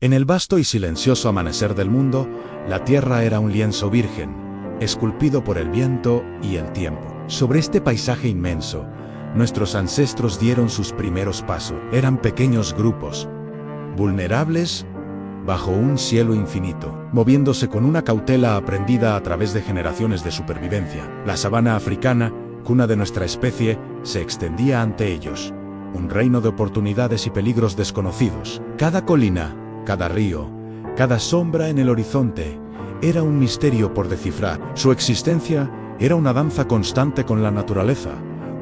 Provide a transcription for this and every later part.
En el vasto y silencioso amanecer del mundo, la tierra era un lienzo virgen, esculpido por el viento y el tiempo. Sobre este paisaje inmenso, nuestros ancestros dieron sus primeros pasos. Eran pequeños grupos, vulnerables, bajo un cielo infinito, moviéndose con una cautela aprendida a través de generaciones de supervivencia. La sabana africana, cuna de nuestra especie, se extendía ante ellos, un reino de oportunidades y peligros desconocidos. Cada colina, cada río, cada sombra en el horizonte, era un misterio por descifrar. Su existencia era una danza constante con la naturaleza,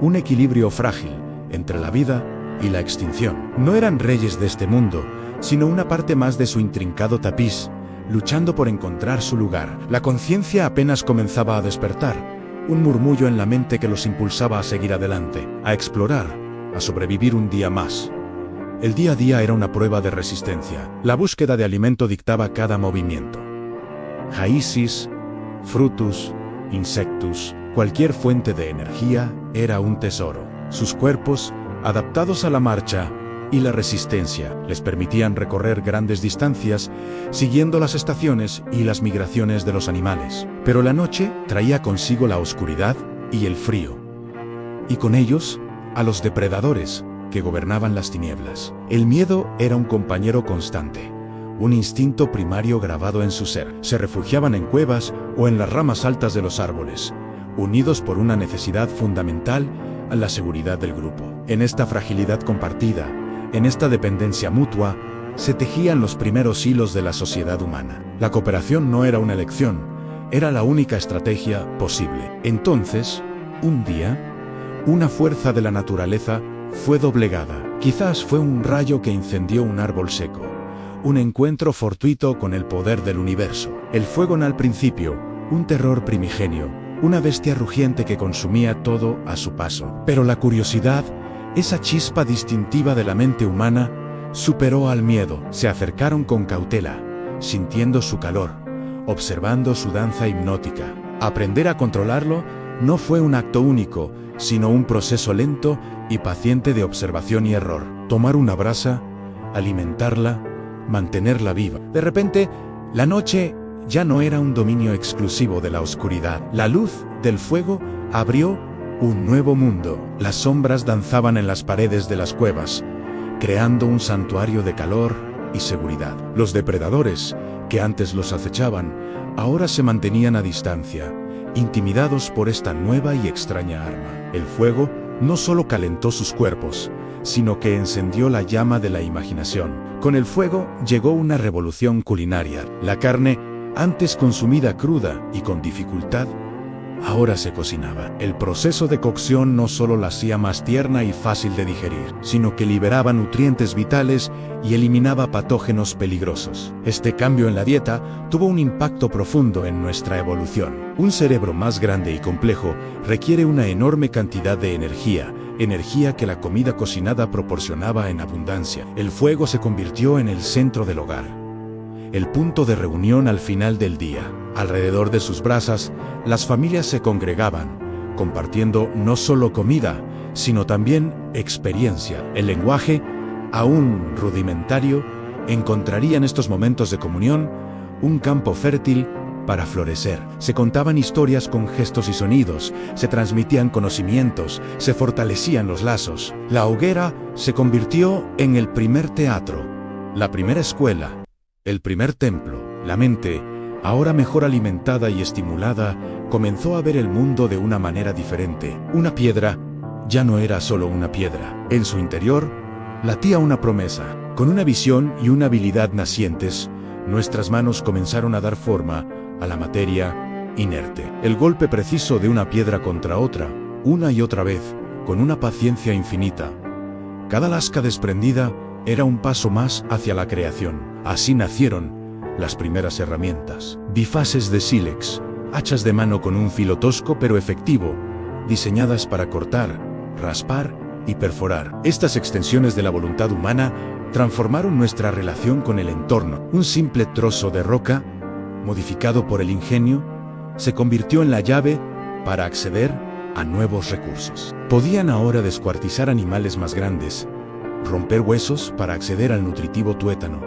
un equilibrio frágil entre la vida y la extinción. No eran reyes de este mundo, sino una parte más de su intrincado tapiz, luchando por encontrar su lugar. La conciencia apenas comenzaba a despertar, un murmullo en la mente que los impulsaba a seguir adelante, a explorar, a sobrevivir un día más. El día a día era una prueba de resistencia. La búsqueda de alimento dictaba cada movimiento. Raíces, frutos, insectos, cualquier fuente de energía era un tesoro. Sus cuerpos, adaptados a la marcha y la resistencia, les permitían recorrer grandes distancias, siguiendo las estaciones y las migraciones de los animales. Pero la noche traía consigo la oscuridad y el frío. Y con ellos, a los depredadores que gobernaban las tinieblas. El miedo era un compañero constante, un instinto primario grabado en su ser. Se refugiaban en cuevas o en las ramas altas de los árboles, unidos por una necesidad fundamental a la seguridad del grupo. En esta fragilidad compartida, en esta dependencia mutua, se tejían los primeros hilos de la sociedad humana. La cooperación no era una elección, era la única estrategia posible. Entonces, un día, una fuerza de la naturaleza fue doblegada. Quizás fue un rayo que incendió un árbol seco, un encuentro fortuito con el poder del universo. El fuego al principio, un terror primigenio, una bestia rugiente que consumía todo a su paso. Pero la curiosidad, esa chispa distintiva de la mente humana, superó al miedo. Se acercaron con cautela, sintiendo su calor, observando su danza hipnótica. Aprender a controlarlo no fue un acto único, sino un proceso lento y paciente de observación y error. Tomar una brasa, alimentarla, mantenerla viva. De repente, la noche ya no era un dominio exclusivo de la oscuridad. La luz del fuego abrió un nuevo mundo. Las sombras danzaban en las paredes de las cuevas, creando un santuario de calor y seguridad. Los depredadores, que antes los acechaban, ahora se mantenían a distancia, intimidados por esta nueva y extraña arma. El fuego no solo calentó sus cuerpos, sino que encendió la llama de la imaginación. Con el fuego llegó una revolución culinaria. La carne, antes consumida cruda y con dificultad, ahora se cocinaba. El proceso de cocción no solo la hacía más tierna y fácil de digerir, sino que liberaba nutrientes vitales y eliminaba patógenos peligrosos. Este cambio en la dieta tuvo un impacto profundo en nuestra evolución. Un cerebro más grande y complejo requiere una enorme cantidad de energía que la comida cocinada proporcionaba en abundancia. El fuego se convirtió en el centro del hogar, el punto de reunión al final del día. Alrededor de sus brasas, las familias se congregaban, compartiendo no solo comida, sino también experiencia. El lenguaje, aún rudimentario, encontraría en estos momentos de comunión un campo fértil para florecer. Se contaban historias con gestos y sonidos, se transmitían conocimientos, se fortalecían los lazos. La hoguera se convirtió en el primer teatro, la primera escuela, el primer templo. La mente, ahora mejor alimentada y estimulada, comenzó a ver el mundo de una manera diferente. Una piedra ya no era solo una piedra. En su interior latía una promesa. Con una visión y una habilidad nacientes, nuestras manos comenzaron a dar forma a la materia inerte. El golpe preciso de una piedra contra otra, una y otra vez, con una paciencia infinita. Cada lasca desprendida era un paso más hacia la creación. Así nacieron las primeras herramientas. Bifaces de sílex, hachas de mano con un filo tosco pero efectivo, diseñadas para cortar, raspar y perforar. Estas extensiones de la voluntad humana transformaron nuestra relación con el entorno. Un simple trozo de roca, modificado por el ingenio, se convirtió en la llave para acceder a nuevos recursos. Podían ahora descuartizar animales más grandes, romper huesos para acceder al nutritivo tuétano,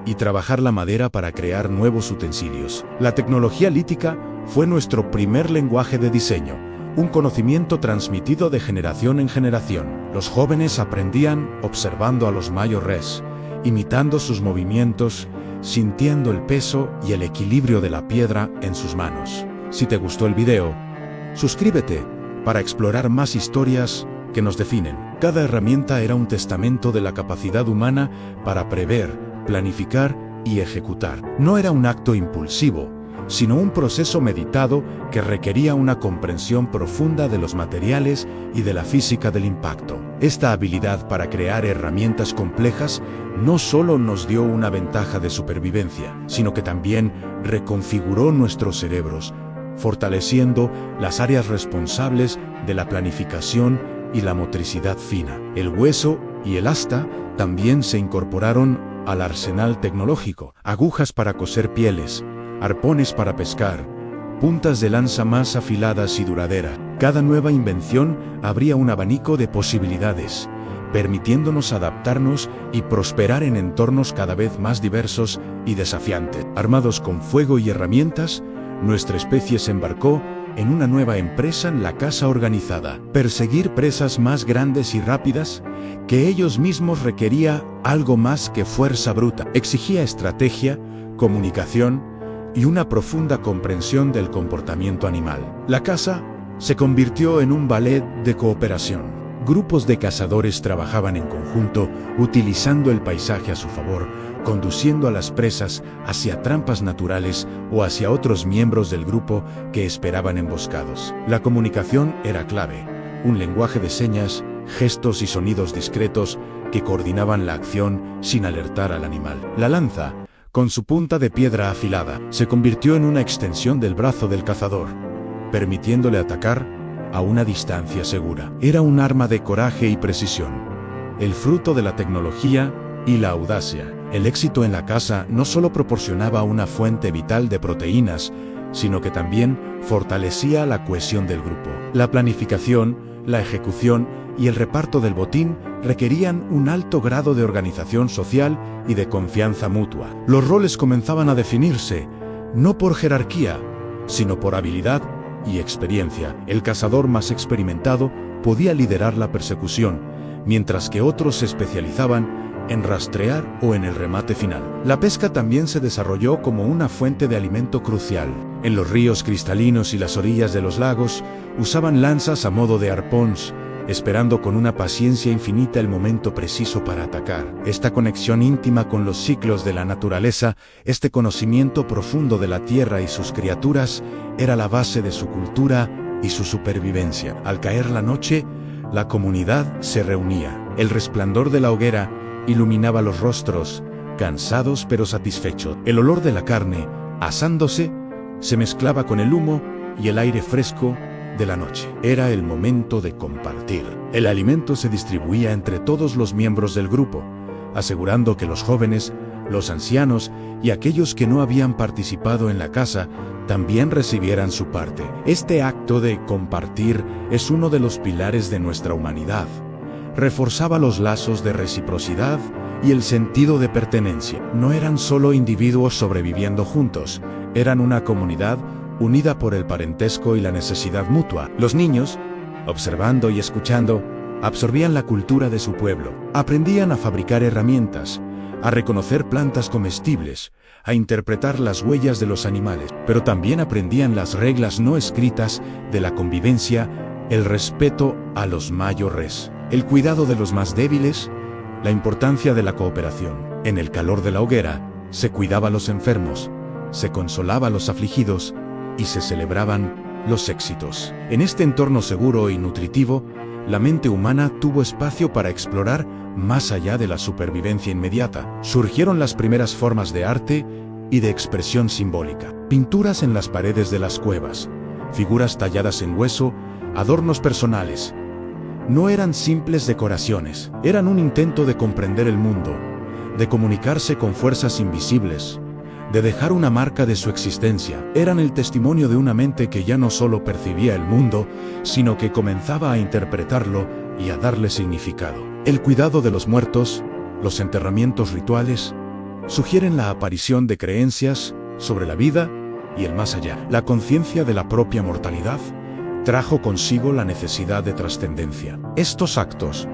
y trabajar la madera para crear nuevos utensilios. La tecnología lítica fue nuestro primer lenguaje de diseño, un conocimiento transmitido de generación en generación. Los jóvenes aprendían observando a los mayores, imitando sus movimientos, sintiendo el peso y el equilibrio de la piedra en sus manos. Si te gustó el video, suscríbete para explorar más historias que nos definen. Cada herramienta era un testamento de la capacidad humana para prever, planificar y ejecutar. No era un acto impulsivo, sino un proceso meditado que requería una comprensión profunda de los materiales y de la física del impacto. Esta habilidad para crear herramientas complejas no solo nos dio una ventaja de supervivencia, sino que también reconfiguró nuestros cerebros, fortaleciendo las áreas responsables de la planificación y la motricidad fina. El hueso y el asta también se incorporaron al arsenal tecnológico: agujas para coser pieles, arpones para pescar, puntas de lanza más afiladas y duraderas. Cada nueva invención abría un abanico de posibilidades, permitiéndonos adaptarnos y prosperar en entornos cada vez más diversos y desafiantes. Armados con fuego y herramientas, nuestra especie se embarcó en una nueva empresa en la caza organizada. Perseguir presas más grandes y rápidas que ellos mismos requería algo más que fuerza bruta. Exigía estrategia, comunicación y una profunda comprensión del comportamiento animal. La caza se convirtió en un ballet de cooperación. Grupos de cazadores trabajaban en conjunto, utilizando el paisaje a su favor, conduciendo a las presas hacia trampas naturales o hacia otros miembros del grupo que esperaban emboscados. La comunicación era clave, un lenguaje de señas, gestos y sonidos discretos que coordinaban la acción sin alertar al animal. La lanza, con su punta de piedra afilada, se convirtió en una extensión del brazo del cazador, permitiéndole atacar a una distancia segura. Era un arma de coraje y precisión, el fruto de la tecnología y la audacia. El éxito en la caza no solo proporcionaba una fuente vital de proteínas, sino que también fortalecía la cohesión del grupo. La planificación, la ejecución y el reparto del botín requerían un alto grado de organización social y de confianza mutua. Los roles comenzaban a definirse, no por jerarquía, sino por habilidad y experiencia. El cazador más experimentado podía liderar la persecución, mientras que otros se especializaban en rastrear o en el remate final. La pesca también se desarrolló como una fuente de alimento crucial. En los ríos cristalinos y las orillas de los lagos, usaban lanzas a modo de arpones, esperando con una paciencia infinita el momento preciso para atacar. Esta conexión íntima con los ciclos de la naturaleza, este conocimiento profundo de la tierra y sus criaturas, era la base de su cultura y su supervivencia. Al caer la noche, la comunidad se reunía. El resplandor de la hoguera iluminaba los rostros, cansados pero satisfechos. El olor de la carne, asándose, se mezclaba con el humo y el aire fresco de la noche. Era el momento de compartir. El alimento se distribuía entre todos los miembros del grupo, asegurando que los jóvenes, los ancianos y aquellos que no habían participado en la caza también recibieran su parte. Este acto de compartir es uno de los pilares de nuestra humanidad. Reforzaba los lazos de reciprocidad y el sentido de pertenencia. No eran solo individuos sobreviviendo juntos, eran una comunidad unida por el parentesco y la necesidad mutua. Los niños, observando y escuchando, absorbían la cultura de su pueblo. Aprendían a fabricar herramientas, a reconocer plantas comestibles, a interpretar las huellas de los animales, pero también aprendían las reglas no escritas de la convivencia, el respeto a los mayores, el cuidado de los más débiles, la importancia de la cooperación. En el calor de la hoguera, se cuidaba a los enfermos, se consolaba a los afligidos y se celebraban los éxitos. En este entorno seguro y nutritivo, la mente humana tuvo espacio para explorar más allá de la supervivencia inmediata. Surgieron las primeras formas de arte y de expresión simbólica. Pinturas en las paredes de las cuevas, figuras talladas en hueso, adornos personales. No eran simples decoraciones, eran un intento de comprender el mundo, de comunicarse con fuerzas invisibles, de dejar una marca de su existencia. Eran el testimonio de una mente que ya no solo percibía el mundo, sino que comenzaba a interpretarlo y a darle significado. El cuidado de los muertos, los enterramientos rituales, sugieren la aparición de creencias sobre la vida y el más allá. La conciencia de la propia mortalidad trajo consigo la necesidad de trascendencia. Estos actos,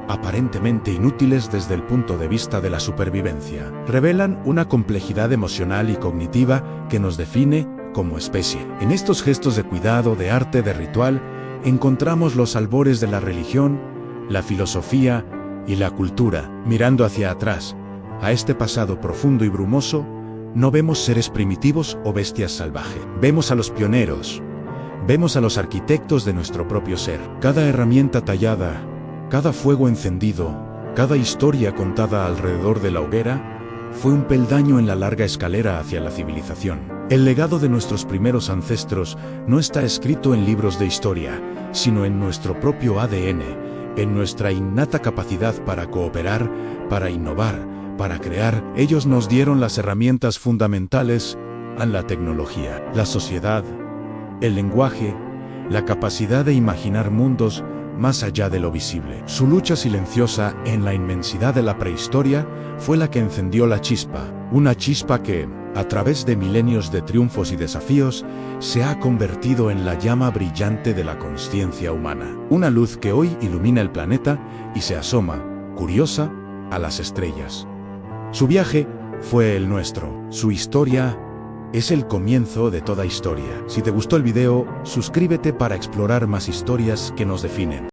aparentemente inútiles desde el punto de vista de la supervivencia, revelan una complejidad emocional y cognitiva que nos define como especie. En estos gestos de cuidado, de arte, de ritual, encontramos los albores de la religión, la filosofía y la cultura. Mirando hacia atrás, a este pasado profundo y brumoso, no vemos seres primitivos o bestias salvajes. Vemos a los pioneros, vemos a los arquitectos de nuestro propio ser. Cada herramienta tallada, cada fuego encendido, cada historia contada alrededor de la hoguera, fue un peldaño en la larga escalera hacia la civilización. El legado de nuestros primeros ancestros no está escrito en libros de historia, sino en nuestro propio ADN, en nuestra innata capacidad para cooperar, para innovar, para crear. Ellos nos dieron las herramientas fundamentales a la tecnología, la sociedad, el lenguaje, la capacidad de imaginar mundos más allá de lo visible. Su lucha silenciosa en la inmensidad de la prehistoria fue la que encendió la chispa, una chispa que, a través de milenios de triunfos y desafíos, se ha convertido en la llama brillante de la consciencia humana. Una luz que hoy ilumina el planeta y se asoma, curiosa, a las estrellas. Su viaje fue el nuestro. Su historia es el comienzo de toda historia. Si te gustó el video, suscríbete para explorar más historias que nos definen.